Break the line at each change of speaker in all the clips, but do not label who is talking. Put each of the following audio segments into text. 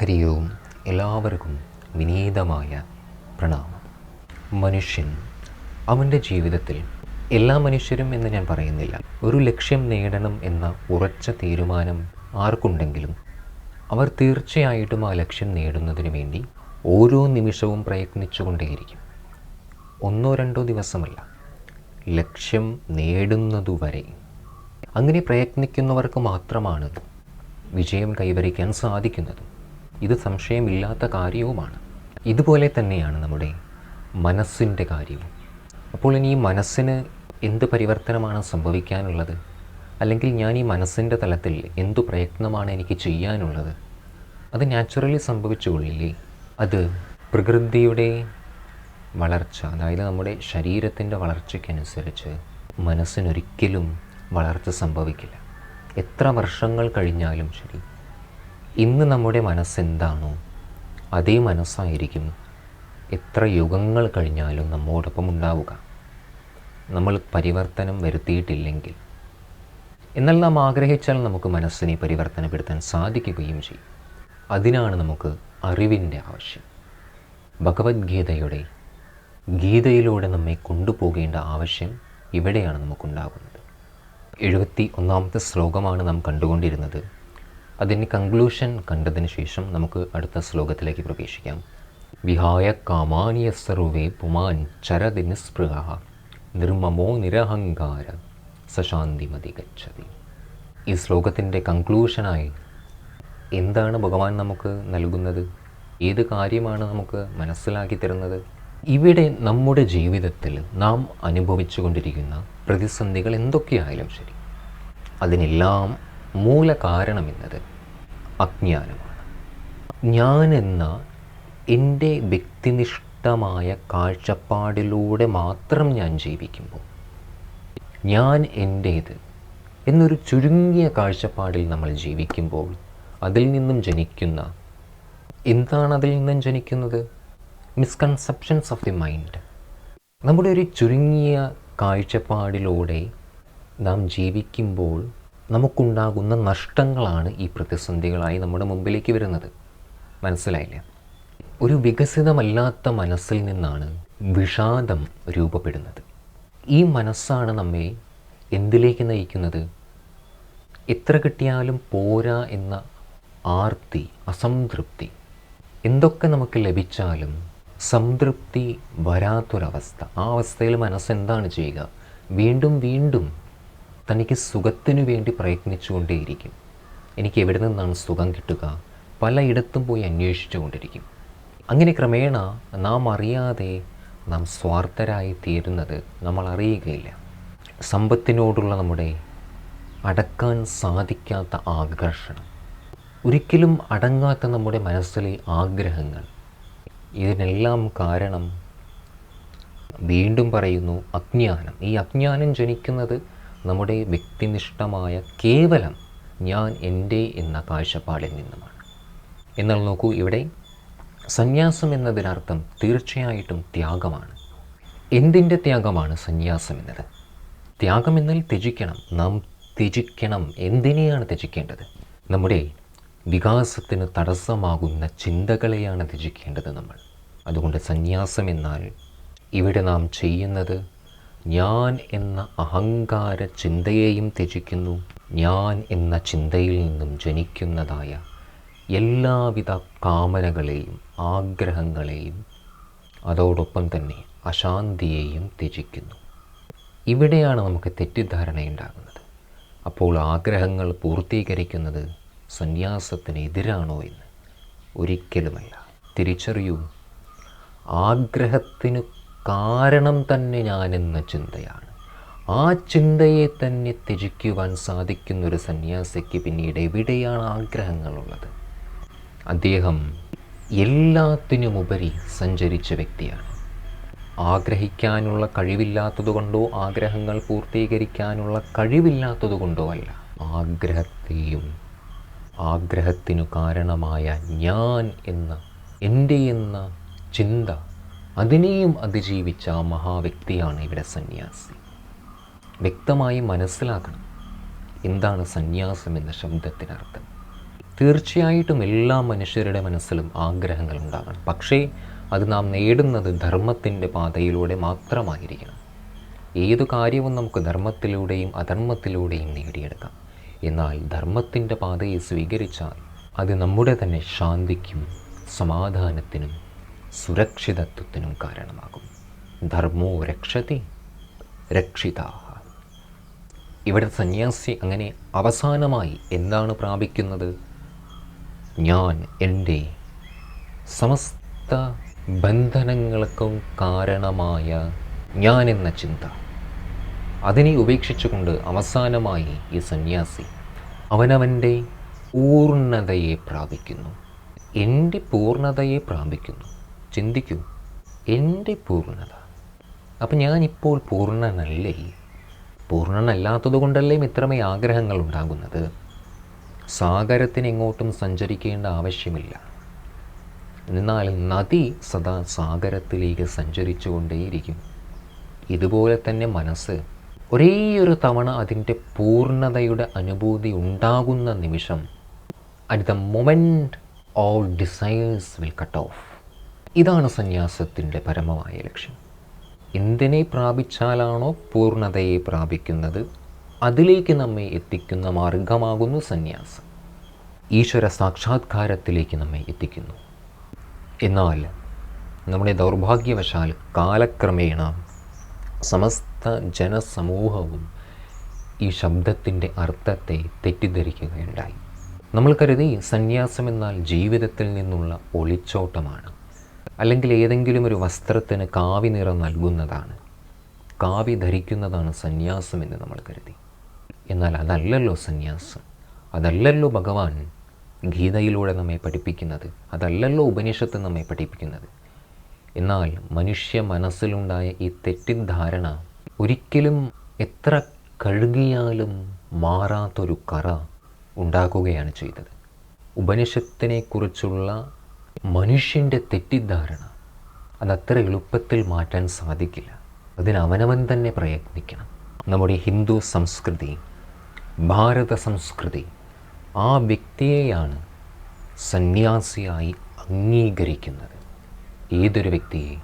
ഹരി ഓം. എല്ലാവർക്കും വിനീതമായ പ്രണാമം. മനുഷ്യൻ അവൻ്റെ ജീവിതത്തിൽ, എല്ലാ മനുഷ്യരും എന്ന് ഞാൻ പറയുന്നില്ല, ഒരു ലക്ഷ്യം നേടണം എന്ന ഉറച്ച തീരുമാനം ആർക്കുണ്ടെങ്കിലും അവർ തീർച്ചയായിട്ടും ആ ലക്ഷ്യം നേടുന്നതിന് വേണ്ടി ഓരോ നിമിഷവും പ്രയത്നിച്ചുകൊണ്ടേയിരിക്കും. ഒന്നോ രണ്ടോ ദിവസമല്ല, ലക്ഷ്യം നേടുന്നതുവരെ. അങ്ങനെ പ്രയത്നിക്കുന്നവർക്ക് മാത്രമാണ് വിജയം കൈവരിക്കാൻ സാധിക്കുന്നത്. ഇത് സംശയമില്ലാത്ത കാര്യവുമാണ്. ഇതുപോലെ തന്നെയാണ് നമ്മുടെ മനസ്സിൻ്റെ കാര്യവും. അപ്പോൾ ഇനി ഈ മനസ്സിന് എന്ത് പരിവർത്തനമാണ് സംഭവിക്കാനുള്ളത്? അല്ലെങ്കിൽ ഞാൻ ഈ മനസ്സിൻ്റെ തലത്തിൽ എന്തു പ്രയത്നമാണ് എനിക്ക് ചെയ്യാനുള്ളത്? അത് നാച്ചുറലി സംഭവിച്ചുകൊള്ളില്ലേ? അത് പ്രകൃതിയുടെ വളർച്ച, അതായത് നമ്മുടെ ശരീരത്തിൻ്റെ വളർച്ചയ്ക്കനുസരിച്ച് മനസ്സിനൊരിക്കലും വളർച്ച സംഭവിക്കില്ല. എത്ര വർഷങ്ങൾ കഴിഞ്ഞാലും ശരി, ഇന്ന് നമ്മുടെ മനസ്സെന്താണോ അതേ മനസ്സായിരിക്കും എത്ര യുഗങ്ങൾ കഴിഞ്ഞാലും നമ്മോടൊപ്പം ഉണ്ടാവുക, നമ്മൾ പരിവർത്തനം വരുത്തിയിട്ടില്ലെങ്കിൽ. എന്നാൽ നാം ആഗ്രഹിച്ചാൽ നമുക്ക് മനസ്സിനെ പരിവർത്തനപ്പെടുത്താൻ സാധിക്കുകയും ചെയ്യും. അതിനാണ് നമുക്ക് അറിവിൻ്റെ ആവശ്യം. ഭഗവത്ഗീതയുടെ ഗീതയിലൂടെ നമ്മെ കൊണ്ടുപോകേണ്ട ആവശ്യം ഇവിടെയാണ് നമുക്കുണ്ടാകുന്നത്. 71ാമത്തെ ശ്ലോകമാണ് നാം കണ്ടുകൊണ്ടിരുന്നത്. അതിൻ്റെ കൺക്ലൂഷൻ കണ്ടതിന് ശേഷം നമുക്ക് അടുത്ത ശ്ലോകത്തിലേക്ക് പ്രവേശിക്കാം. വിഹായ കാമാനിയ സർവേ പുമാൻ ചരതി നിസ്പൃഹ നിർമ്മമോ നിരഹങ്കാര സശാന്തിമതി ഗച്ഛതി. ഈ ശ്ലോകത്തിൻ്റെ കൺക്ലൂഷനായി എന്താണ് ഭഗവാൻ നമുക്ക് നൽകുന്നത്? ഏത് കാര്യമാണ് നമുക്ക് മനസ്സിലാക്കി തരുന്നത്? ഇവിടെ നമ്മുടെ ജീവിതത്തിൽ നാം അനുഭവിച്ചു കൊണ്ടിരിക്കുന്ന പ്രതിസന്ധികൾ എന്തൊക്കെയായാലും ശരി, അതിനെല്ലാം മൂല കാരണമെന്നത് അജ്ഞാനമാണ്. ഞാനെന്ന എൻ്റെ വ്യക്തിനിഷ്ഠമായ കാഴ്ചപ്പാടിലൂടെ മാത്രം ഞാൻ ജീവിക്കുമ്പോൾ, ഞാൻ എൻ്റേത് എന്നൊരു ചുരുങ്ങിയ കാഴ്ചപ്പാടിൽ നമ്മൾ ജീവിക്കുമ്പോൾ അതിൽ നിന്നും ജനിക്കുന്ന എന്താണ്? അതിൽ നിന്നും ജനിക്കുന്നത് മിസ്കൺസെപ്ഷൻസ് ഓഫ് ദി മൈൻഡ്. നമ്മുടെ ഒരു ചുരുങ്ങിയ കാഴ്ചപ്പാടിലൂടെ നാം ജീവിക്കുമ്പോൾ നമുക്കുണ്ടാകുന്ന നഷ്ടങ്ങളാണ് ഈ പ്രതിസന്ധികളായി നമ്മുടെ മുമ്പിലേക്ക് വരുന്നത്. മനസ്സിലായില്ല? ഒരു വികസിതമല്ലാത്ത മനസ്സിൽ നിന്നാണ് വിഷാദം രൂപപ്പെടുന്നത്. ഈ മനസ്സാണ് നമ്മെ എന്തിലേക്ക് നയിക്കുന്നത്? എത്ര കിട്ടിയാലും പോരാ എന്ന ആർത്തി, അസംതൃപ്തി. എന്തൊക്കെ നമുക്ക് ലഭിച്ചാലും സംതൃപ്തി വരാത്തൊരവസ്ഥ. ആ അവസ്ഥയിൽ മനസ്സെന്താണ് ചെയ്യുക? വീണ്ടും വീണ്ടും തനിക്ക് സുഖത്തിനു വേണ്ടി പ്രയത്നിച്ചുകൊണ്ടേയിരിക്കും. എനിക്ക് എവിടെ നിന്നാണ് സുഖം കിട്ടുക? പലയിടത്തും പോയി അന്വേഷിച്ചു കൊണ്ടിരിക്കും. അങ്ങനെ ക്രമേണ നാം അറിയാതെ നാം സ്വാർത്ഥരായി തീരുന്നത് നമ്മൾ അറിയുകയില്ല. സമ്പത്തിനോടുള്ള നമ്മുടെ അടക്കാൻ സാധിക്കാത്ത ആകർഷണം, ഒരിക്കലും അടങ്ങാത്ത നമ്മുടെ മനസ്സിലെ ആഗ്രഹങ്ങൾ, ഇതിനെല്ലാം കാരണം വീണ്ടും പറയുന്നു അജ്ഞാനം. ഈ അജ്ഞാനം ജനിക്കുന്നത് നമ്മുടെ വ്യക്തിനിഷ്ഠമായ കേവലം ഞാൻ എൻ്റെ എന്ന കാഴ്ചപ്പാടിൽ നിന്നുമാണ്. എന്നാൽ നോക്കൂ, ഇവിടെ സന്യാസം എന്നതിനർത്ഥം തീർച്ചയായിട്ടും ത്യാഗമാണ്. എന്തിൻ്റെ ത്യാഗമാണ് സന്യാസം എന്നത്? ത്യാഗം എന്നാൽ ത്യജിക്കണം. നാം ത്യജിക്കണം. എന്തിനെയാണ് ത്യജിക്കേണ്ടത്? നമ്മുടെ വികാസത്തിന് തടസ്സമാകുന്ന ചിന്തകളെയാണ് ത്യജിക്കേണ്ടത് നമ്മൾ. അതുകൊണ്ട് സന്യാസം എന്നാൽ ഇവിടെ നാം ചെയ്യുന്നത് ഞാൻ എന്ന അഹങ്കാര ചിന്തയെയും ത്യജിക്കുന്നു. ഞാൻ എന്ന ചിന്തയിൽ നിന്നും ജനിക്കുന്നതായ എല്ലാവിധ കാമനകളെയും ആഗ്രഹങ്ങളെയും അതോടൊപ്പം തന്നെ അശാന്തിയെയും ത്യജിക്കുന്നു. ഇവിടെയാണ് നമുക്ക് തെറ്റിദ്ധാരണയുണ്ടാകുന്നത്. അപ്പോൾ ആഗ്രഹങ്ങൾ പൂർത്തീകരിക്കുന്നത് സന്യാസത്തിന് എതിരാണോ എന്ന്? ഒരിക്കലുമല്ല. തിരിച്ചറിയൂ, ആഗ്രഹത്തിന് കാരണം തന്നെ ഞാനെന്ന ചിന്തയാണ്. ആ ചിന്തയെ തന്നെ ത്യജിക്കുവാൻ സാധിക്കുന്നൊരു സന്യാസിക്ക് പിന്നീട് എവിടെയാണ് ആഗ്രഹങ്ങളുള്ളത്? അദ്ദേഹം എല്ലാത്തിനുമുപരി സഞ്ചരിച്ച വ്യക്തിയാണ്. ആഗ്രഹിക്കാനുള്ള കഴിവില്ലാത്തതുകൊണ്ടോ ആഗ്രഹങ്ങൾ പൂർത്തീകരിക്കാനുള്ള കഴിവില്ലാത്തതുകൊണ്ടോ അല്ല, ആഗ്രഹത്തെയും ആഗ്രഹത്തിനു കാരണമായ ഞാൻ എന്ന എൻ്റെ എന്ന ചിന്ത, അതിനെയും അതിജീവിച്ച ആ മഹാവ്യക്തിയാണ് ഇവിടെ സന്യാസി. വ്യക്തമായി മനസ്സിലാക്കണം എന്താണ് സന്യാസം എന്ന ശബ്ദത്തിനർത്ഥം. തീർച്ചയായിട്ടും എല്ലാ മനുഷ്യരുടെ മനസ്സിലും ആഗ്രഹങ്ങൾ ഉണ്ടാകണം. പക്ഷേ അത് നാം നേടുന്നത് ധർമ്മത്തിൻ്റെ പാതയിലൂടെ മാത്രമായിരിക്കണം. ഏതു കാര്യവും നമുക്ക് ധർമ്മത്തിലൂടെയും അധർമ്മത്തിലൂടെയും നേടിയെടുക്കാം. എന്നാൽ ധർമ്മത്തിൻ്റെ പാതയെ സ്വീകരിച്ചാൽ അത് നമ്മുടെ തന്നെ ശാന്തിക്കും സമാധാനത്തിനും സുരക്ഷിതത്വത്തിനും കാരണമാകും. ധർമ്മോ രക്ഷതി രക്ഷിതാഹ. ഇവിടെ സന്യാസി അങ്ങനെ അവസാനമായി എന്താണ് പ്രാപിക്കുന്നത്? ഞാൻ എൻ്റെ സമസ്ത ബന്ധനങ്ങൾക്കും കാരണമായ ഞാൻ എന്ന ചിന്ത, അതിനെ ഉപേക്ഷിച്ചുകൊണ്ട് അവസാനമായി ഈ സന്യാസി അവനവൻ്റെ പൂർണ്ണതയെ പ്രാപിക്കുന്നു. എൻ്റെ പൂർണ്ണതയെ പ്രാപിക്കുന്നു. ചിന്തിക്കൂ, എൻ്റെ പൂർണ്ണത. അപ്പം ഞാനിപ്പോൾ പൂർണ്ണനല്ലേ? പൂർണ്ണനല്ലാത്തത് കൊണ്ടല്ലേ ഇത്രമേ ആഗ്രഹങ്ങൾ ഉണ്ടാകുന്നത്? സാഗരത്തിന് എങ്ങോട്ടും സഞ്ചരിക്കേണ്ട ആവശ്യമില്ല. എന്നാൽ നദി സദാ സാഗരത്തിലേക്ക് സഞ്ചരിച്ചുകൊണ്ടേയിരിക്കും. ഇതുപോലെ തന്നെ മനസ്സ് ഒരേയൊരു തവണ അതിൻ്റെ പൂർണ്ണതയുടെ അനുഭൂതി ഉണ്ടാകുന്ന നിമിഷം, at the moment all desires will cut off. ഇതാണ് സന്യാസത്തിൻ്റെ പരമമായ ലക്ഷ്യം. എന്തിനെ പ്രാപിച്ചാലാണോ പൂർണ്ണതയെ പ്രാപിക്കുന്നത്, അതിലേക്ക് നമ്മെ എത്തിക്കുന്ന മാർഗമാകുന്നു സന്യാസം. ഈശ്വര സാക്ഷാത്കാരത്തിലേക്ക് നമ്മെ എത്തിക്കുന്നു. എന്നാൽ നമ്മുടെ ദൗർഭാഗ്യവശാൽ കാലക്രമേണ സമസ്ത ജനസമൂഹവും ഈ ശബ്ദത്തിൻ്റെ അർത്ഥത്തെ തെറ്റിദ്ധരിക്കുകയുണ്ടായി. നമ്മൾ കരുതി സന്യാസം എന്നാൽ ജീവിതത്തിൽ നിന്നുള്ള ഒളിച്ചോട്ടമാണ്, അല്ലെങ്കിൽ ഏതെങ്കിലും ഒരു വസ്ത്രത്തിന് കാവി നിറം നൽകുന്നതാണ്, കാവി ധരിക്കുന്നതാണ് സന്യാസം എന്ന് നമ്മൾ കരുതി. എന്നാൽ അതല്ലല്ലോ സന്യാസം, അതല്ലല്ലോ ഭഗവാൻ ഗീതയിലൂടെ നമ്മെ പഠിപ്പിക്കുന്നത്, അതല്ലല്ലോ ഉപനിഷത്ത് നമ്മെ പഠിപ്പിക്കുന്നത്. എന്നാൽ മനുഷ്യ മനസ്സിലുണ്ടായ ഈ തെറ്റിദ്ധാരണ ഒരിക്കലും എത്ര കഴുകിയാലും മാറാത്തൊരു കറ ഉണ്ടാക്കുകയാണ് ചെയ്തത്. ഉപനിഷത്തിനെക്കുറിച്ചുള്ള മനുഷ്യൻ്റെ തെറ്റിദ്ധാരണ അതത്ര എളുപ്പത്തിൽ മാറ്റാൻ സാധിക്കില്ല. അതിന് അവനവൻ തന്നെ പ്രയത്നിക്കണം. നമ്മുടെ ഹിന്ദു സംസ്കൃതി, ഭാരത സംസ്കൃതി ആ വ്യക്തിയെയാണ് സന്യാസിയായി അംഗീകരിക്കുന്നത്. ഏതൊരു വ്യക്തിയെ,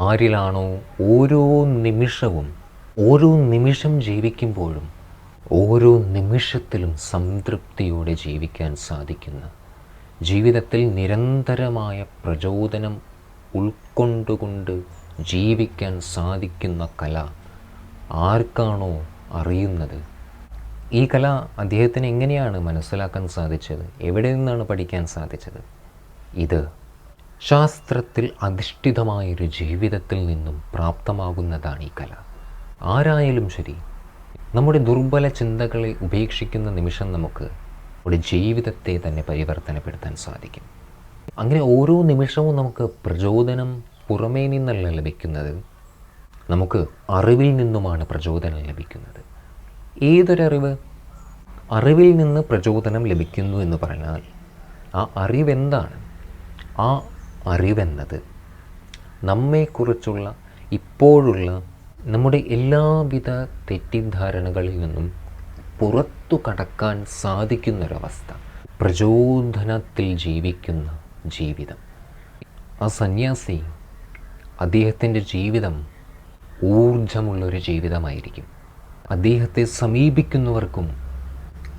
ആരിലാണോ ഓരോ നിമിഷം ജീവിക്കുമ്പോഴും ഓരോ നിമിഷത്തിലും സംതൃപ്തിയോടെ ജീവിക്കാൻ സാധിക്കുന്ന, ജീവിതത്തിൽ നിരന്തരമായ പ്രചോദനം ഉൾക്കൊണ്ടുകൊണ്ട് ജീവിക്കാൻ സാധിക്കുന്ന കല ആർക്കാണോ അറിയുന്നത്, ഈ കല അദ്ദേഹത്തിന് എങ്ങനെയാണ് മനസ്സിലാക്കാൻ സാധിച്ചത്? എവിടെ നിന്നാണ് പഠിക്കാൻ സാധിച്ചത്? ഇത് ശാസ്ത്രത്തിൽ അധിഷ്ഠിതമായൊരു ജീവിതത്തിൽ നിന്നും പ്രാപ്തമാകുന്നതാണ് ഈ കല. ആരായാലും ശരി, നമ്മുടെ ദുർബല ചിന്തകളെ ഉപേക്ഷിക്കുന്ന നിമിഷം നമുക്ക് നമ്മുടെ ജീവിതത്തെ തന്നെ പരിവർത്തനപ്പെടുത്താൻ സാധിക്കും. അങ്ങനെ ഓരോ നിമിഷവും നമുക്ക് പ്രചോദനം പുറമേ നിന്നല്ല ലഭിക്കുന്നത്, നമുക്ക് അറിവിൽ നിന്നുമാണ് പ്രചോദനം ലഭിക്കുന്നത്. ഏതൊരറിവ്? അറിവിൽ നിന്ന് പ്രചോദനം ലഭിക്കുന്നു എന്ന് പറഞ്ഞാൽ ആ അറിവെന്താണ്? ആ അറിവെന്നത് നമ്മെക്കുറിച്ചുള്ള ഇപ്പോഴുള്ള നമ്മുടെ എല്ലാവിധ തെറ്റിദ്ധാരണകളിൽ നിന്നും പുറത്തു കടക്കാൻ സാധിക്കുന്നൊരവസ്ഥ, പ്രചോദനത്തിൽ ജീവിക്കുന്ന ജീവിതം. ആ സന്യാസി, അദ്ദേഹത്തിൻ്റെ ജീവിതം ഊർജമുള്ളൊരു ജീവിതമായിരിക്കും. അദ്ദേഹത്തെ സമീപിക്കുന്നവർക്കും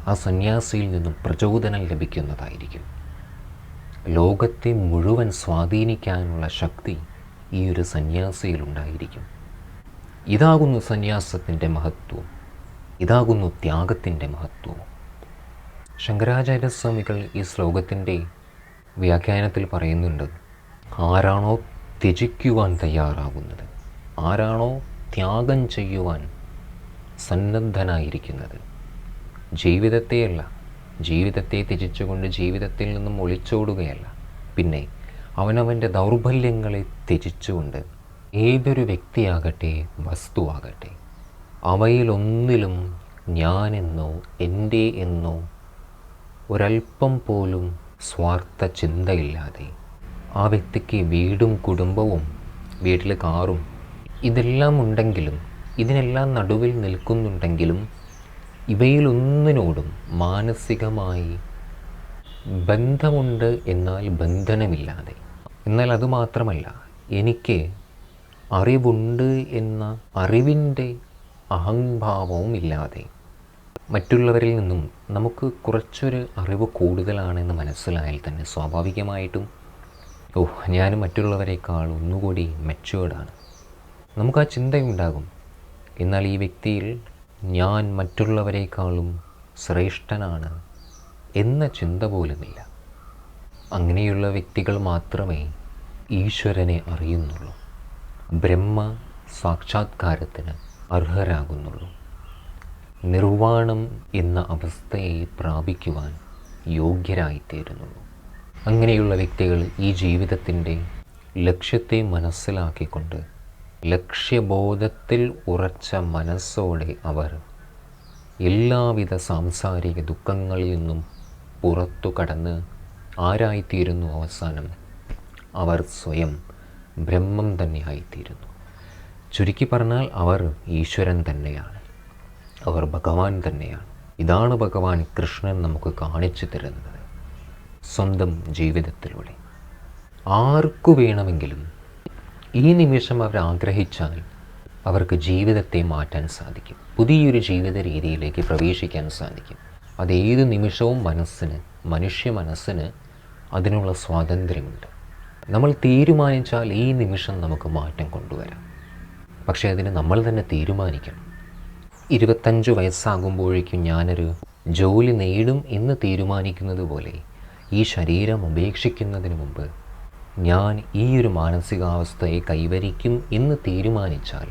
ആ സന്യാസിയിൽ നിന്നും പ്രചോദനം ലഭിക്കുന്നതായിരിക്കും. ലോകത്തെ മുഴുവൻ സ്വാധീനിക്കാനുള്ള ശക്തി ഈ ഒരു സന്യാസിയിലുണ്ടായിരിക്കും. ഇതാകുന്നു സന്യാസത്തിൻ്റെ മഹത്വം, ഇതാകുന്നു ത്യാഗത്തിൻ്റെ മഹത്വം. ശങ്കരാചാര്യസ്വാമികൾ ഈ ശ്ലോകത്തിൻ്റെ വ്യാഖ്യാനത്തിൽ പറയുന്നുണ്ട്, ആരാണോ ത്യജിക്കുവാൻ തയ്യാറാകുന്നത്, ആരാണോ ത്യാഗം ചെയ്യുവാൻ സന്നദ്ധനായിരിക്കുന്നത്, ജീവിതത്തെയല്ല, ജീവിതത്തെ ത്യജിച്ചുകൊണ്ട് ജീവിതത്തിൽ നിന്നും ഒളിച്ചോടുകയല്ല, പിന്നെ അവനവൻ്റെ ദൗർബല്യങ്ങളെ ത്യജിച്ചുകൊണ്ട് ഏതൊരു വ്യക്തിയാകട്ടെ വസ്തുവാകട്ടെ അവയിലൊന്നിലും ഞാനെന്നോ എൻ്റെ എന്നോ ഒരൽപ്പം പോലും സ്വാർത്ഥ ചിന്തയില്ലാതെ ആ വ്യക്തിക്ക് വീടും കുടുംബവും വീട്ടിൽ കാറും ഇതെല്ലാം ഉണ്ടെങ്കിലും ഇതിനെല്ലാം നടുവിൽ നിൽക്കുന്നുണ്ടെങ്കിലും ഇവയിലൊന്നിനോടും മാനസികമായി ബന്ധമുണ്ട് എന്നാൽ ബന്ധനമില്ലാതെ. എന്നാൽ അതുമാത്രമല്ല, എനിക്ക് അറിവുണ്ട് എന്ന അറിവിൻ്റെ അഹംഭാവവും ഇല്ലാതെ. മറ്റുള്ളവരിൽ നിന്നും നമുക്ക് കുറച്ചൊരു അറിവ് കൂടുതലാണെന്ന് മനസ്സിലായാൽ തന്നെ സ്വാഭാവികമായിട്ടും ഞാനും മറ്റുള്ളവരെക്കാൾ ഒന്നുകൂടി മെച്ചുവേർഡാണ്, നമുക്ക് ആ ചിന്തയുണ്ടാകും. എന്നാൽ ഈ വ്യക്തിയിൽ ഞാൻ മറ്റുള്ളവരെക്കാളും ശ്രേഷ്ഠനാണ് എന്ന ചിന്ത പോലുമില്ല. അങ്ങനെയുള്ള വ്യക്തികൾ മാത്രമേ ഈശ്വരനെ അറിയുന്നുള്ളൂ, ബ്രഹ്മ സാക്ഷാത്കാരത്തിന് അർഹരാകുന്നുള്ളൂ, നിർവ്വാണം എന്ന അവസ്ഥയെ പ്രാപിക്കുവാൻ യോഗ്യരായിത്തീരുന്നുള്ളൂ. അങ്ങനെയുള്ള വ്യക്തികൾ ഈ ജീവിതത്തിൻ്റെ ലക്ഷ്യത്തെ മനസ്സിലാക്കിക്കൊണ്ട് ലക്ഷ്യബോധത്തിൽ ഉറച്ച മനസ്സോടെ അവർ എല്ലാവിധ സാംസാരിക ദുഃഖങ്ങളിൽ നിന്നും പുറത്തു കടന്ന് ആരായിത്തീരുന്നു? അവസാനം അവർ സ്വയം ബ്രഹ്മം തന്നെയായിത്തീരുന്നു. ചുരുക്കി പറഞ്ഞാൽ അവർ ഈശ്വരൻ തന്നെയാണ്, അവർ ഭഗവാൻ തന്നെയാണ്. ഇതാണ് ഭഗവാൻ കൃഷ്ണൻ നമുക്ക് കാണിച്ചു തരുന്നത് സ്വന്തം ജീവിതത്തിലൂടെ. ആർക്കു വേണമെങ്കിലും ഈ നിമിഷം അവർ ആഗ്രഹിച്ചാൽ അവർക്ക് ജീവിതത്തെ മാറ്റാൻ സാധിക്കും, പുതിയൊരു ജീവിത രീതിയിലേക്ക് പ്രവേശിക്കാൻ സാധിക്കും. അതേത് നിമിഷവും മനുഷ്യ മനസ്സിന് അതിനുള്ള സ്വാതന്ത്ര്യമുണ്ട്. നമ്മൾ തീരുമാനിച്ചാൽ ഈ നിമിഷം നമുക്ക് മാറ്റം കൊണ്ടുവരാം. പക്ഷേ അതിന് നമ്മൾ തന്നെ തീരുമാനിക്കണം. 25 വയസ്സാകുമ്പോഴേക്കും ഞാനൊരു ജോലി നേടും എന്ന് തീരുമാനിക്കുന്നത് പോലെ ഈ ശരീരം ഉപേക്ഷിക്കുന്നതിന് മുമ്പ് ഞാൻ ഈ ഒരു മാനസികാവസ്ഥയെ കൈവരിക്കും എന്ന് തീരുമാനിച്ചാൽ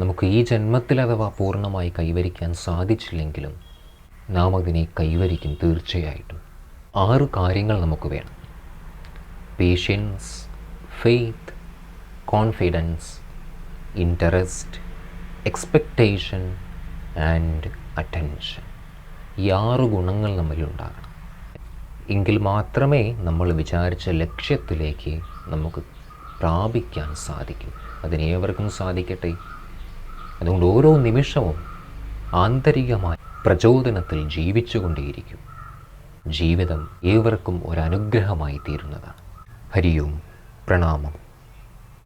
നമുക്ക് ഈ ജന്മത്തിൽ അഥവാ പൂർണ്ണമായി കൈവരിക്കാൻ സാധിച്ചില്ലെങ്കിലും നാം അതിനെ കൈവരിക്കും തീർച്ചയായിട്ടും. 6 കാര്യങ്ങൾ നമുക്ക് വേണം: patience, faith, confidence, interest, expectation and attention. ഈ 6 ഗുണങ്ങൾ നമ്മളിലുണ്ടാകണം. എങ്കിൽ മാത്രമേ നമ്മൾ വിചാരിച്ച ലക്ഷ്യത്തിലേക്ക് നമുക്ക് പ്രാപിക്കാൻ സാധിക്കും. അതിനേവർക്കും സാധിക്കട്ടെ. അതുകൊണ്ട് ഓരോ നിമിഷവും ആന്തരികമായ പ്രചോദനത്തിൽ ജീവിച്ചുകൊണ്ടേയിരിക്കും. ജീവിതം ഏവർക്കും ഒരനുഗ്രഹമായി തീരുന്നതാണ്. ഹരി ഓം, പ്രണാമം.